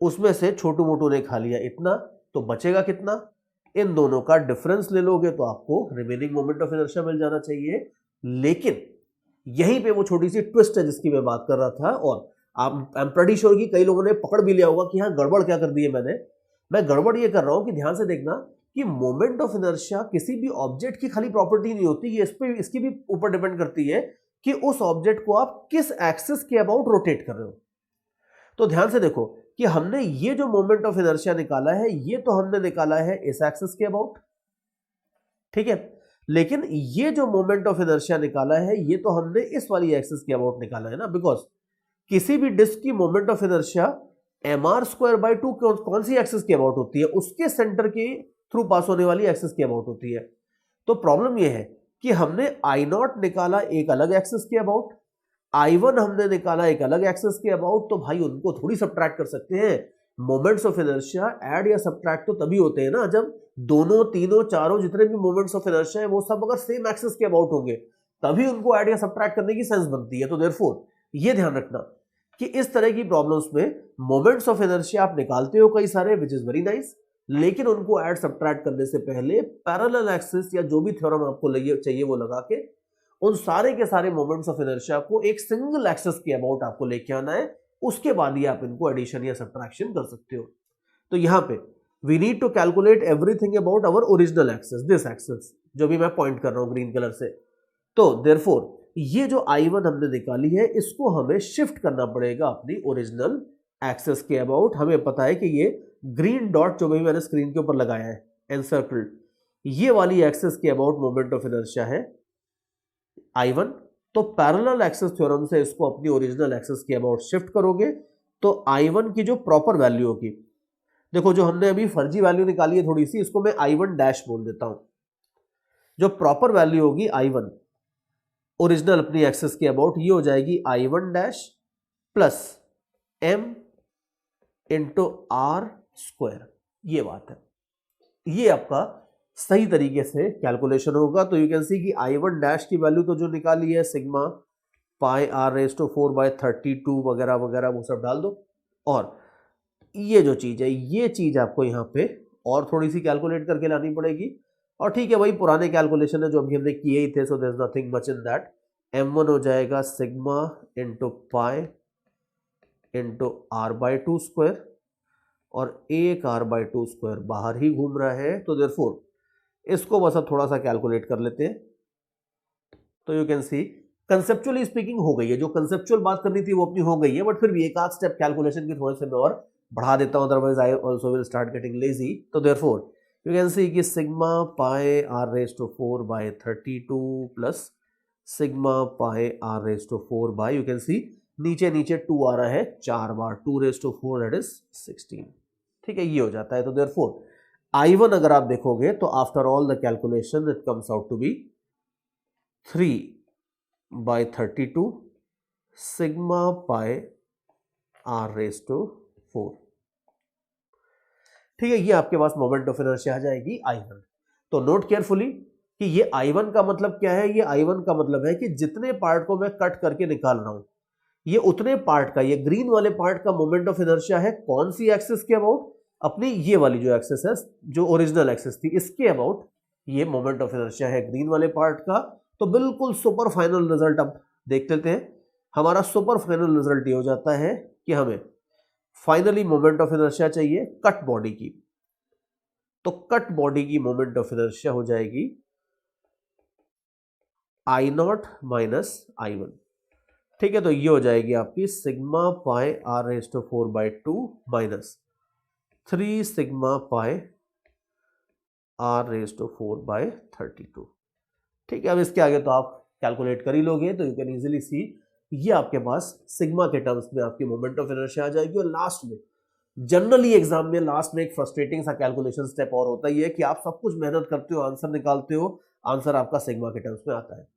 उसमें से छोटू मोटू ने खा लिया इतना, तो बचेगा कितना, इन दोनों का डिफरेंस ले लोगे तो आपको रिमेनिंग मोमेंट ऑफ इनर्शिया मिल जाना चाहिए। लेकिन यहीं पे वो छोटी सी ट्विस्ट है जिसकी मैं बात कर रहा था, और आप आई एम प्रीटी श्योर कि कई लोगों ने पकड़ भी लिया होगा कि हाँ गड़बड़ क्या कर दी है मैंने। मैं गड़बड़ ये कर रहा हूं कि ध्यान से देखना कि मोमेंट ऑफ इनर्शिया किसी भी ऑब्जेक्ट की खाली प्रॉपर्टी नहीं होती, ये इस पे इसकी भी ऊपर डिपेंड करती है कि उस ऑब्जेक्ट को आप किस एक्सिस के अबाउट रोटेट कर रहे हो। तो ध्यान से देखो कि हमने ये जो मोमेंट ऑफ इनर्शिया निकाला है, ये तो हमने निकाला है इस एक्सिस के अबाउट, ठीक है, लेकिन ये जो मोमेंट ऑफ इनर्शिया निकाला है ये तो हमने इस वाली एक्सिस के अबाउट निकाला है ना, बिकॉज किसी भी डिस्क की मोमेंट ऑफ इनर्शिया mr²/2 कौन सी एक्सिस के अबाउट होती है, उसके सेंटर के थ्रू पास होने वाली एक्सिस के अबाउट होती है। तो प्रॉब्लम यह है कि हमने I0 निकाला एक अलग एक्सिस के अबाउट, I1 हमने निकाला एक अलग एक्सिस के अबाउट, तो भाई उनको थोड़ी सब्ट्रैक्ट कर सकते हैं। मोमेंट्स ऑफ इनर्शिया ऐड या सब्ट्रैक्ट तो तभी होते हैं ना जब दोनों तीनों चारों जितने भी मोमेंट्स ऑफ इनर्शिया है वो सब अगर सेम एक्सिस के अबाउट होंगे, तभी उनको ऐड या सब्ट्रैक्ट करने की सेंस बनती है। तो देयरफॉर ये ध्यान रखना कि इस तरह की प्रॉब्लम्स में मोमेंट्स ऑफ इनर्शिया आप निकालते हो कई सारे, विच इज वेरी नाइस, लेकिन उनको ऐड सब्ट्रैक्ट करने से पहले पैरेलल एक्सिस या जो भी थ्योरम आपको चाहिए वो लगा के उन सारे के सारे मोमेंट्स ऑफ इनर्शिया को एक सिंगल एक्सिस के अबाउट आपको लेके आना है, उसके बाद ही आप इनको एडिशन या सब्ट्रैक्शन कर सकते हो। तो यहां पे we need to calculate everything about our original axis, this axis जो भी मैं पॉइंट कर रहा हूं ग्रीन कलर से। तो देयरफॉर ये जो I1 हमने निकाली है इसको हमें शिफ्ट करना पड़ेगा अपनी ओरिजिनल एक्सिस के अबाउट। हमें पता है कि ये ग्रीन डॉट जो भी मैंने स्क्रीन के ऊपर लगाया है एनसर्कल्ड, ये वाली एक्सिस के अबाउट मोमेंट ऑफ इनर्शिया है I1। तो पैरेलल एक्सिस थ्योरम से इसको अपनी ओरिजिनल एक्सिस के अबाउट शिफ्ट करोगे तो I1 की जो प्रॉपर वैल्यू होगी, देखो जो हमने अभी फर्जी वैल्यू निकाली है थोड़ी सी, इसको मैं I1 डैश बोल देता हूं। जो प्रॉपर वैल्यू होगी I1 ओरिजिनल अपनी एक्सिस के अबाउट, ये हो जाएगी I1 dash plus m into r²। ये बात है, ये आपका सही तरीके से कैलकुलेशन होगा। तो यू कैन सी कि I1 डैश की वैल्यू तो जो निकाली है सिग्मा पाई r⁴/32 वगैरह वगैरह वो सब डाल दो, और ये जो चीज है ये चीज आपको यहाँ पे और थोड़ी सी कैलकुलेट करके लानी पड़ेगी। और ठीक है, वही पुराने कैलकुलेशन है जो अभी हमने किए ही थे, so there is nothing much in that. m1 हो जाएगा sigma into pi into r/2² और एक r/2² बाहर ही घूम रहा है, तो देयरफॉर इसको बस अब थोड़ा सा कैलकुलेट कर लेते हैं। तो you can see conceptually speaking हो गई है, जो कंसेप्चुअल बात करनी थी वो अपनी हो गई है, बट फिर भी एक आध स्टेप कैलकुलेशन की थोड़े से मैं और बढ़ा देता हूं, otherwise I also will start getting lazy. तो देयरफॉर यू कैन सी कि sigma pi r⁴/32 plus sigma pi r⁴ you can see नीचे नीचे 2 आ रहा है 4 बार, 2⁴ दैट इज 16, ठीक है, ये हो जाता है। तो देयरफॉर I1 अगर आप देखोगे तो after all the calculation it comes out to be 3/32 sigma pi r⁴, ठीक है, ये आपके पास मोमेंट ऑफ इनर्शिया आ जाएगी I1। तो नोट केयरफुली कि ये I1 का मतलब क्या है, ये I1 का मतलब है कि जितने पार्ट को मैं कट करके निकाल रहा हूं ये उतने पार्ट का, ये ग्रीन वाले पार्ट का मोमेंट ऑफ इनर्शिया है कौन सी एक्सिस के अबाउट, अपनी ये वाली जो एक्सिस है जो ओरिजिनल एक्सिस थी इसके अबाउट ये मोमेंट ऑफ इनर्शिया है ग्रीन वाले पार्ट का। तो बिल्कुल सुपर फाइनल रिजल्ट अब देख लेते हैं। हमारा सुपर फाइनल रिजल्ट ये हो जाता है कि हमें फाइनली मोमेंट ऑफ इनर्शिया चाहिए कट बॉडी की, तो कट बॉडी की मोमेंट ऑफ इनर्शिया हो जाएगी I0 माइनस I1, ठीक है। तो ये हो जाएगी आपकी sigma pi r⁴/2 minus 3 sigma pi r⁴/32, ठीक है। अब इसके आगे तो आप कैलकुलेट कर ही लोगे, तो यू कैन इजीली सी ये आपके पास सिग्मा के टर्म्स में आपकी मोमेंट ऑफ इनर्शिया आ जाएगी। और लास्ट में जनरली एग्जाम में लास्ट में एक फ्रस्ट्रेटिंग सा कैलकुलेशन स्टेप और होता ही है कि आप सब कुछ मेहनत करते हो, आंसर निकालते हो, आंसर आपका सिग्मा के टर्म्स में आता है,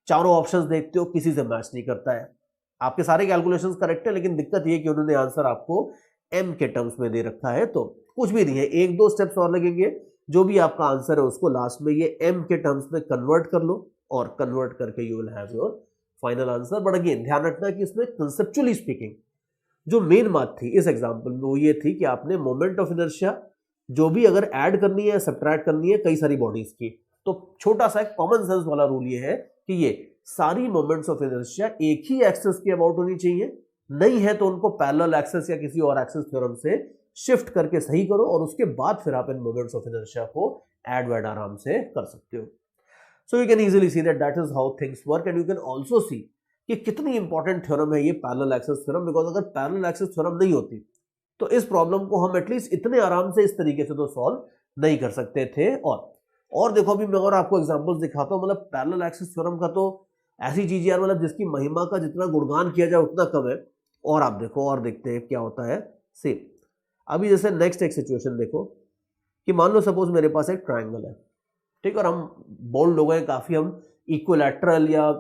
चारों ऑप्शंस देखते हो, किसी से मैच नहीं करता है, आपके सारे कैलकुलेशंस करेक्ट है, लेकिन दिक्कत ये कि उन्होंने आंसर आपको एम के टर्म्स में दे रखा है, तो कुछ भी नहीं है, एक दो स्टेप्स और लगेंगे, जो भी आपका आंसर है उसको लास्ट में ये एम के टर्म्स में कन्वर्ट कर लो और कन्वर्ट करके you will have your final answer. But again ध्यान रखना कि इसमें कंसेप्चुअली स्पीकिंग जो मेन बात थी इस एग्जाम्पल में वो ये थी कि आपने मोमेंट ऑफ इनर्शिया जो भी अगर ऐड करनी है, सब्ट्रैक्ट करनी है कई सारी बॉडीज की, तो छोटा सा एक कॉमन सेंस वाला रूल ये है कि ये सारी मोमेंट्स ऑफ इनर्शिया एक ही एक्सिस के अबाउट होनी चाहिए, नहीं है तो उनको पैरेलल एक्सिस या किसी और एक्सिस थ्योरम से शिफ्ट करके सही करो और उसके बाद फिर आप इन मोमेंट्स ऑफ इनर्शिया को ऐड वैड आराम से कर सकते हो। So you can easily see that is how things work and you can also see कि कितनी इंपॉर्टेंट थ्योरम है ये पैरेलल एक्सिस थ्योरम, बिकॉज अगर पैरेलल एक्सिस थ्योरम नहीं होती तो इस प्रॉब्लम को हम एटलीस्ट इतने आराम से इस तरीके से तो सॉल्व नहीं कर सकते थे। और देखो अभी मैं और आपको एग्जांपल्स दिखाता हूं, मतलब पैरेलल एक्सिस थ्योरम का तो ऐसी चीज यार, मतलब जिसकी महिमा का जितना गुणगान किया जाए उतना कम है। और आप देखो और देखते हैं क्या होता है। सेम अभी जैसे नेक्स्ट एक सिचुएशन देखो कि मान लो सपोज मेरे पास एक ट्राइंगल है, ठीक, और हम बोल्ड लोग हैं काफी, हम इक्विलैटरल या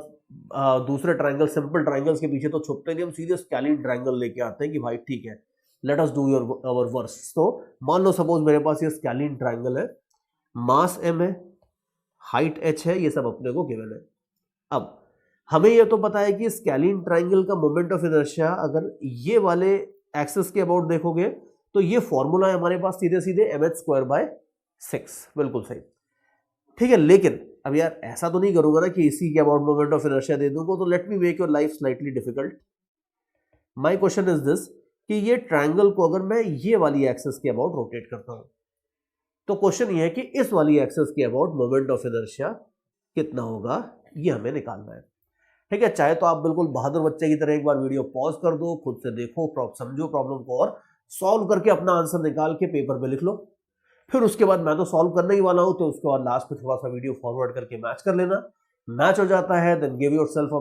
दूसरे ट्राइंगल, सिंपल ट्राइंगल्स के पीछे तो छुपते नहीं, हम सीधे स्केलिन ट्राइंगल लेके आते हैं कि भाई ठीक है let us do your our verse. तो मान लो सपोज मेरे पास ये स्केलिन ट्राइंगल है, मास m है, हाइट h है, ये सब अपने को गिवन है। अब हमें ये तो पता है कि स्केलिन ट्राइंगल का मोमेंट ऑफ इनर्शिया अगर ये वाले एक्सिस के अबाउट देखोगे तो ये फॉर्मूला है हमारे पास सीधे सीधे mh²/6, बिल्कुल सही, ठीक है। लेकिन अब यार ऐसा तो नहीं करूंगा ना कि इसी के अबाउट मोमेंट ऑफ इनर्शिया दे दूंगा, तो late me make your life slightly difficult. My question is this कि ये ट्रायंगल को अगर मैं ये वाली एक्सिस के अबाउट रोटेट करता हूं तो क्वेश्चन ये है कि इस वाली एक्सिस के अबाउट मोमेंट ऑफ इनर्शिया कितना होगा, ये हमें निकालना है, ठीक है। चाहे तो आप बिल्कुल बहादुर बच्चे की तरह एक बार वीडियो पॉज कर दो, खुद से देखो, समझो प्रॉब्लम को और सॉल्व करके अपना आंसर निकाल के पेपर पे लिख लो। फिर उसके बाद मैं तो सॉल्व करने ही वाला हूं, तो उसके बाद लास्ट में थोड़ा सा वीडियो फॉरवर्ड करके मैच कर लेना। मैच हो जाता है then give yourself a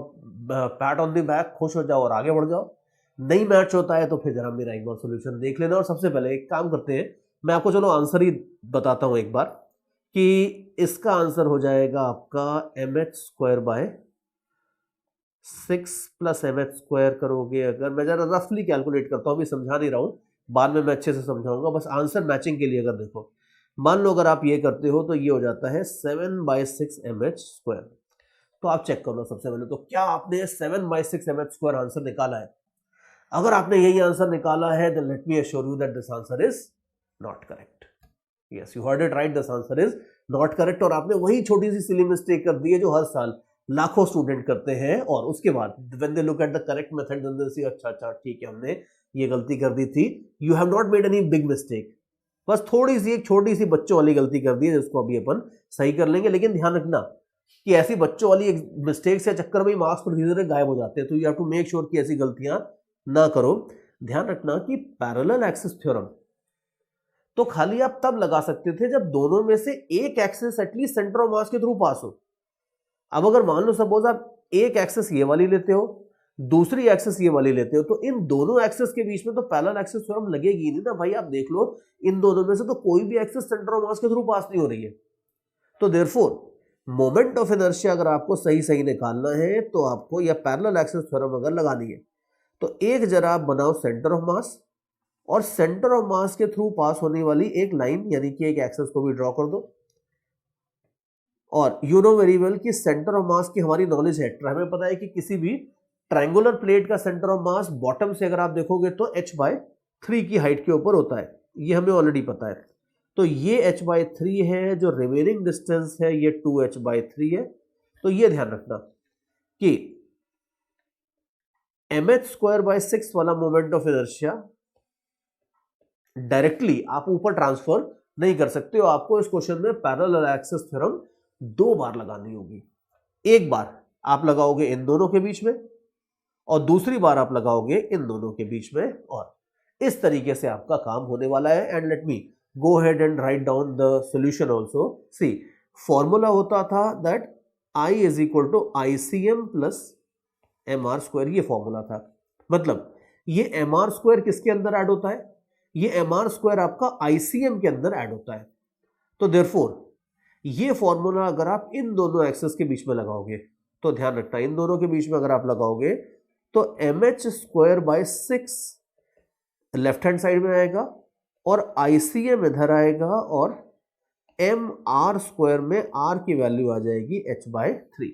pat on the back, खुश हो जाओ और आगे बढ़ जाओ। नहीं मैच होता है तो फिर जरा मेरा एक बार सोल्यूशन देख लेना। और सबसे पहले एक काम करते हैं, मैं आपको चलो आंसर ही बताता हूं एक बार कि इसका आंसर हो जाएगा आपका mh²/6 प्लस mh² करोगे अगर, मैं जरा रफली कैलकुलेट करता हूं, अभी समझा नहीं रहा हूं, बाद में मैं अच्छे से समझाऊंगा, बस आंसर मैचिंग के लिए। अगर देखो मान लो अगर आप ये करते हो तो ये हो जाता है 7/6 mh²। तो आप चेक कर लो सबसे पहले तो क्या आपने 7/6 mh² आंसर निकाला है। अगर आपने यही आंसर निकाला है then let me assure you that this answer is not correct. Yes you heard it right, this answer is not correct. और आपने वही छोटी सी सिली मिस्टेक कर दी है जो हर साल लाखों स्टूडेंट करते हैं, और उसके बाद when they look at the correct method then they see अच्छा ठीक है हमने ये गलती कर दी थी। You have not made any big mistake, बस थोड़ी सी एक छोटी सी बच्चों वाली गलती कर दी है जिसको अभी अपन सही कर लेंगे। लेकिन ध्यान रखना कि ऐसी बच्चों वाली मिस्टेक से चक्कर में मार्क्स पर धीरे धीरे गायब हो जाते हैं, तो you have to make sure कि ऐसी गलतियां ना करो। ध्यान रखना कि पैरेलल एक्सिस थ्योरम तो खाली आप तब लगा सकते थे जब दोनों में से एक एक्सिस एटलीस्ट सेंटर ऑफ मास के थ्रू पास हो। अब अगर मान लो सपोज आप एक एक्सिस ये वाली लेते हो, दूसरी एक्सिस ये वाली लेते हो, तो इन दोनों एक्सिस के बीच में तो पैरेलल एक्सिस थ्योरम लगेगी नहीं ना भाई। आप देख लो इन दोनों में से तो कोई भी एक्सिस सेंटर ऑफ मास के थ्रू पास नहीं हो रही है। तो देयरफॉर मोमेंट ऑफ इनर्शिया अगर आपको सही सही निकालना है तो आपको या पैरेलल एक्सिस थ्योरम अगर लगानी है तो एक जरा आप बनाओ सेंटर ऑफ मास, और सेंटर ऑफ मास के थ्रू पास होने वाली एक लाइन यानी कि एक एक्सिस को भी ड्रॉ कर दो। और यू नो वेरी वेल कि सेंटर ऑफ मास की हमारी नॉलेज है, हमें पता है कि किसी भी ट्रायंगुलर प्लेट का सेंटर ऑफ मास बॉटम से अगर आप देखोगे तो h/3 की हाइट के ऊपर होता है, ये हमें ऑलरेडी पता है। तो ये h/3 है, जो रिमेनिंग डिस्टेंस है ये 2h/3 है। तो ये ध्यान रखना कि mh²/6 वाला मोमेंट ऑफ इनर्शिया डायरेक्टली आप ऊपर ट्रांसफर नहीं कर सकते हो। आपको इस क्वेश्चन में पैरेलल एक्सिस थ्योरम 2 बार लगानी होगी। एक बार आप लगाओगे इन दोनों के बीच में और दूसरी बार आप लगाओगे इन दोनों के बीच में, और इस तरीके से आपका काम होने वाला है। And let me go ahead and write down the solution also. See formula होता था that I is equal to ICM plus MR², ये फॉर्मूला था। मतलब ये MR² किसके अंदर ऐड होता है, ये mr² आपका ICM के अंदर ऐड होता है। तो देयरफॉर ये फॉर्मूला अगर आप इन दोनों एक्सेस के बीच में लगाओगे, तो ध्यान रखना इन दोनों के बीच में अगर आप लगाओगे तो mh²/6 लेफ्ट हैंड साइड में आएगा और ICM इधर आएगा और mr² में r की वैल्यू आ जाएगी h/3।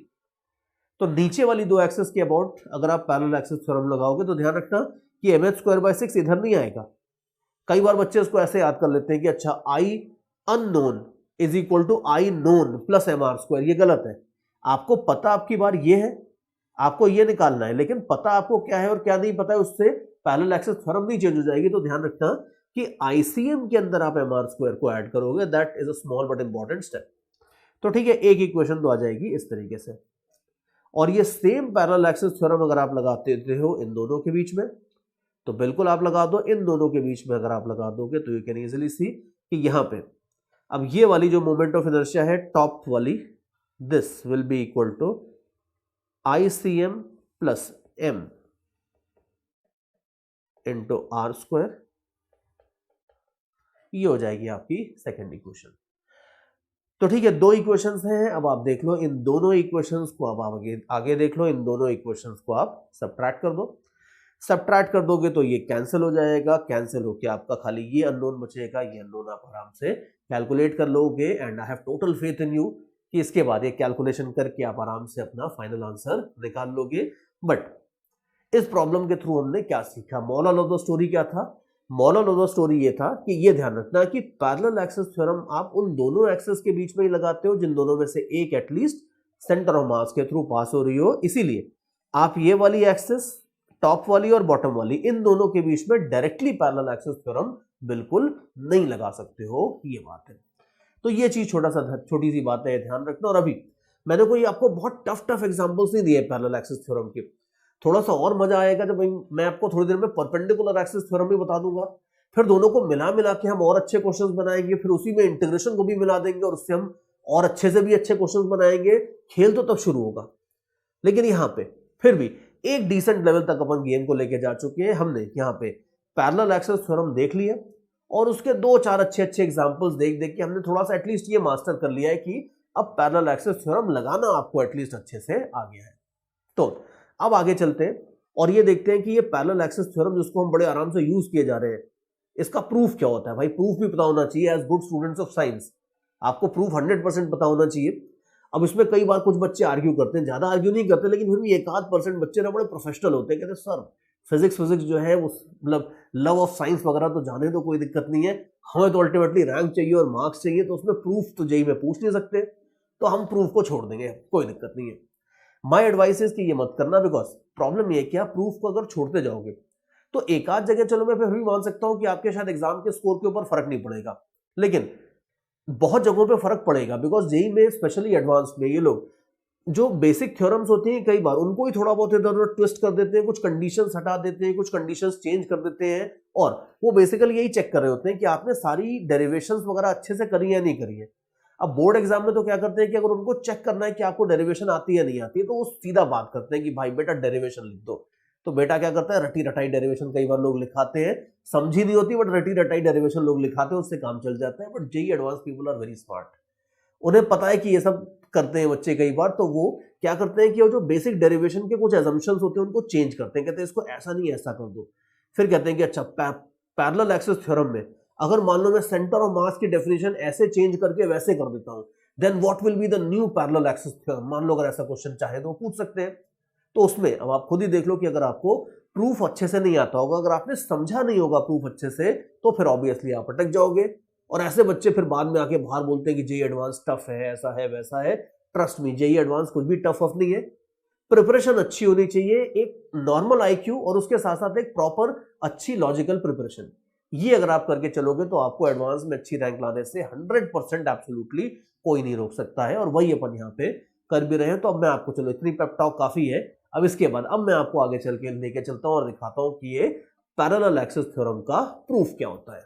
तो नीचे वाली दो एक्सेस के अबाउट अगर आप पैरेलल एक्सेस थ्योरम लगाओगे तो ध्यान रखना कि mh²/6 इधर नहीं आएगा। कई बार बच्चे इसको ऐसे याद कर लेते हैं कि अच्छा I unknown is equal to I known plus mr²। ये गलत है। आपको पता आपकी बार ये है, आपको ये निकालना है, लेकिन पता आपको क्या है और क्या नहीं पता है उससे पैरेलल एक्सेस थ्योरम नहीं चेंज हो जाएगी। तो ध्यान रखना कि ICM के अंदर आप mr² को ऐड करोगे, that is a small but important step. तो ठीक है, एक इक्वेशन तो आ जाएगी इस तरीके से। और ये सेम पैरेलल एक्सेस थ्योरम अगर आप लगाते हो इन दोनों के बीच में, तो बिल्कुल आप लगा दो। इन दोनों के बीच में अगर आप लगा दोगे तो यू कैन इजीली सी कि यहां पे अब ये वाली जो मोमेंट ऑफ इनर्शिया है टॉप वाली, this will be equal to ICM plus m into r²। ये हो जाएगी आपकी सेकेंड इक्वेशन। तो ठीक है, दो इक्वेशंस हैं। अब आप देख लो इन दोनों इक्वेशंस को, अब आप आगे देख लो इन दोनों इक्वेशंस को आप सबट्रैक्ट कर दो। सबट्रैक्ट कर दोगे तो ये कैंसिल हो जाएगा, कैंसिल होके आपका खाली ये अननोन बचेगा। ये अननोन आप आराम से कैलकुलेट कर लोगे and I have total faith in you कि इसके बाद ये कैलकुलेशन करके आप आराम से अपना फाइनल आंसर निकाल लोगे। बट इस प्रॉब्लम के थ्रू हमने क्या सीखा, मॉरल ऑफ द स्टोरी क्या था? मॉरल ऑफ द स्टोरी ये था कि ये ध्यान रखना कि पैरेलल एक्सेस थ्योरम आप उन दोनों एक्सेस के बीच में ही लगाते हो जिन दोनों में से एक एटलीस्ट सेंटर ऑफ मास के थ्रू पास हो रही हो। इसीलिए आप ये वाली एक्सेस, टॉप वाली और बॉटम वाली, इन दोनों के बीच में डायरेक्टली पैरेलल एक्सेस थ्योरम बिल्कुल नहीं लगा सकते हो, ये बात है। तो ये चीज छोटी सी बात है, ध्यान रखना। और अभी मैंने कोई आपको बहुत टफ एग्जांपल्स नहीं दिए पैरेलल एक्सेस थ्योरम के। थोड़ा सा और मजा आएगा जब मैं आपको थोड़ी देर में परपेंडिकुलर एक्सेस थ्योरम भी बता दूंगा। फिर दोनों को मिला के हम और अच्छे क्वेश्चंस बनाएंगे, फिर उसी में इंटीग्रेशन को भी मिला देंगे और उससे हम और अच्छे से भी अच्छे क्वेश्चंस बनाएंगे। खेल तो तब शुरू होगा, लेकिन यहाँ पे फिर भी एक डिसेंट लेवल तक अपन गेम को लेके जा चुके हैं। हमने यहाँ पे पैरेलल एक्सेस थ्योरम देख लिया और उसके दो चार अच्छे एग्जांपल्स देख के हमने थोड़ा सा एटलीस्ट ये मास्टर कर लिया है कि अब पैरेलल एक्सेस थ्योरम लगाना आपको एटलीस्ट अच्छे से आ गया है। तो अब आगे चलते हैं और ये देखते हैं कि ये पैरेलल एक्सेस थ्योरम जिसको हम बड़े आराम से यूज किए जा रहे हैं, इसका प्रूफ क्या होता है। भाई प्रूफ भी पता होना चाहिए as good students of science, आपको प्रूफ 100% पता होना चाहिए। अब इसमें कई बार कुछ बच्चे आर्ग्यू करते हैं, ज्यादा आर्ग्यू नहीं करते, लेकिन फिर भी 1-8% बच्चे ना बड़े प्रोफेशनल होते हैं, कहते सर फिजिक्स जो है वो मतलब लव ऑफ साइंस वगैरह तो जाने दो, कोई दिक्कत नहीं है, हमें तो अल्टीमेटली रैंक चाहिए और मार्क्स चाहिए, तो उसमें प्रूफ तो जेई में पूछ नहीं सकते, तो हम प्रूफ को छोड़ देंगे, कोई दिक्कत नहीं है। माय एडवाइस इज कि ये मत करना, बिकॉज प्रॉब्लम ये है कि आप प्रूफ को अगर छोड़ते जाओगे तो एक आध जगह चलो मैं फिर भी मान सकता हूं कि आपके शायद एग्जाम के स्कोर के ऊपर फर्क नहीं पड़ेगा, लेकिन बहुत जगहों पे फर्क पड़ेगा। बिकॉज जेई में स्पेशली एडवांस में ये लोग जो बेसिक थ्योरम्स होती हैं कई बार उनको ही थोड़ा बहुत इधर उधर ट्विस्ट कर देते हैं, कुछ कंडीशंस हटा देते हैं, कुछ कंडीशंस चेंज कर देते हैं, और वो बेसिकली यही चेक कर रहे होते हैं कि आपने सारी डेरिवेशंस वगैरह अच्छे से करी है नहीं करी है। अब बोर्ड एग्जाम में तो क्या करते हैं कि अगर उनको चेक करना है कि आपको डेरिवेशन आती है नहीं आती है, तो वो सीधा बात करते हैं कि भाई बेटा डेरिवेशन लिख दो। तो बेटा क्या करता है, रटी रटाई डेरिवेशन कई बार लोग लिखाते हैं, समझी नहीं होती बट रटी रटाई डेरिवेशन लोग लिखाते हैं, उससे काम चल जाता है। But JEE advance people are very smart, उन्हें पता है कि ये सब करते हैं बच्चे कई बार, तो वो क्या करते हैं कि वो जो बेसिक डेरिवेशन के कुछ एजम्पशंस होते हैं उनको चेंज करते हैं, कहते हैं इसको ऐसा नहीं ऐसा कर दो। फिर कहते हैं कि अच्छा पैरेलल एक्सेस थ्योरम में अगर मान लो मैं सेंटर ऑफ मास की डेफिनेशन ऐसे चेंज करके वैसे कर देता हूं, then what will be the new parallel axes theorem. मान लो अगर ऐसा क्वेश्चन चाहे तो पूछ सकते हैं। तो उसमें अब आप खुद ही देख लो कि अगर आपको प्रूफ अच्छे से नहीं आता होगा, अगर आपने समझा नहीं होगा प्रूफ अच्छे से, तो फिर ऑब्वियसली आप अटक जाओगे। और ऐसे बच्चे फिर बाद में आके बाहर बोलते हैं कि जेई एडवांस टफ है, ऐसा है वैसा है। ट्रस्ट मी, जेई एडवांस कुछ भी टफ नहीं है। प्रिपरेशन अच्छी होनी चाहिए, एक नॉर्मल आईक्यू और उसके साथ साथ एक प्रॉपर अच्छी लॉजिकल प्रिपरेशन, ये अगर आप करके चलोगे तो आपको एडवांस में अच्छी रैंक लाने से 100% एब्सोल्युटली कोई नहीं रोक सकता है। और वही अपन यहाँ पे कर भी रहे हैं। तो अब मैं आपको, चलो इतनी पेप टॉक काफी है, अब इसके बाद अब मैं आपको आगे चल के लेके चलता हूँ और दिखाता हूँ कि ये पैरेलल एक्सेस थ्योरम का प्रूफ क्या होता है।